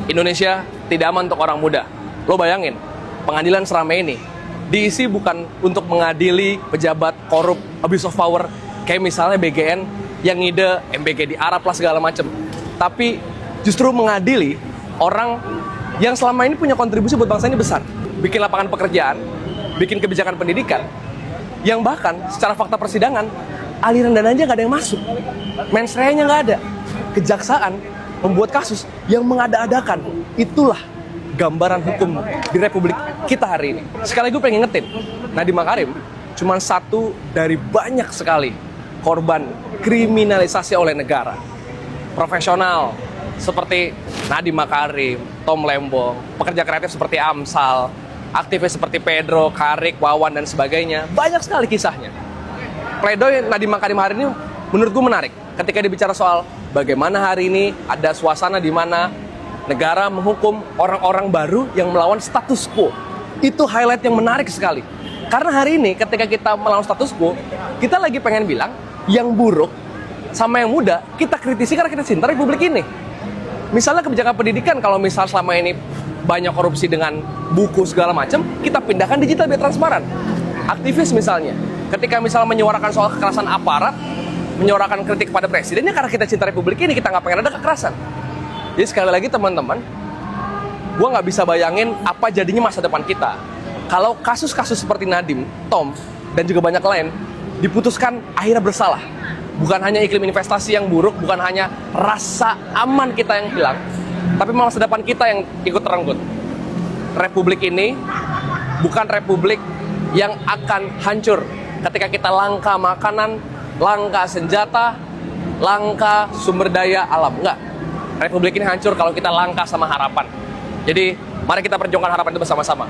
Indonesia tidak aman untuk orang muda. Lo bayangin, pengadilan seramai ini diisi bukan untuk mengadili pejabat korup, abuse of power, kayak misalnya BGN yang ngide MBG di Arab lah segala macem. Tapi justru mengadili orang yang selama ini punya kontribusi buat bangsa ini besar. Bikin lapangan pekerjaan, bikin kebijakan pendidikan, yang bahkan secara fakta persidangan, aliran dananya nggak ada yang masuk. Mens rea-nya nggak ada. Kejaksaan membuat kasus yang mengada-adakan. Itulah gambaran hukum di Republik kita hari ini. Sekali gue pengen ngingetin, Nadiem Makarim cuma satu dari banyak sekali korban kriminalisasi oleh negara. Profesional seperti Nadiem Makarim, Tom Lembong, pekerja kreatif seperti Amsal, aktivis seperti Pedro, Karik, Wawan, dan sebagainya. Banyak sekali kisahnya. Pledoi Nadiem Makarim hari ini menurut gue menarik. Ketika dibicara soal bagaimana hari ini ada suasana di mana negara menghukum orang-orang baru yang melawan status quo. Itu highlight yang menarik sekali. Karena hari ini ketika kita melawan status quo, kita lagi pengen bilang yang buruk sama yang muda kita kritisi karena kita cinta Republik ini. Misalnya kebijakan pendidikan, kalau misal selama ini banyak korupsi dengan buku segala macam, kita pindahkan digital biar transparan. Aktivis misalnya, ketika misalnya menyuarakan soal kekerasan aparat, menyuarakan kritik kepada presidennya karena kita cinta Republik ini, kita nggak pengen ada kekerasan. Jadi sekali lagi teman-teman, gue nggak bisa bayangin apa jadinya masa depan kita kalau kasus-kasus seperti Nadiem, Tom, dan juga banyak lain diputuskan akhirnya bersalah. Bukan hanya iklim investasi yang buruk, bukan hanya rasa aman kita yang hilang, tapi masa depan kita yang ikut terenggut. Republik ini bukan republik yang akan hancur ketika kita langka makanan, langka senjata, langka sumber daya alam. Enggak. Republik ini hancur kalau kita langka sama harapan. Jadi, mari kita perjuangkan harapan itu bersama-sama.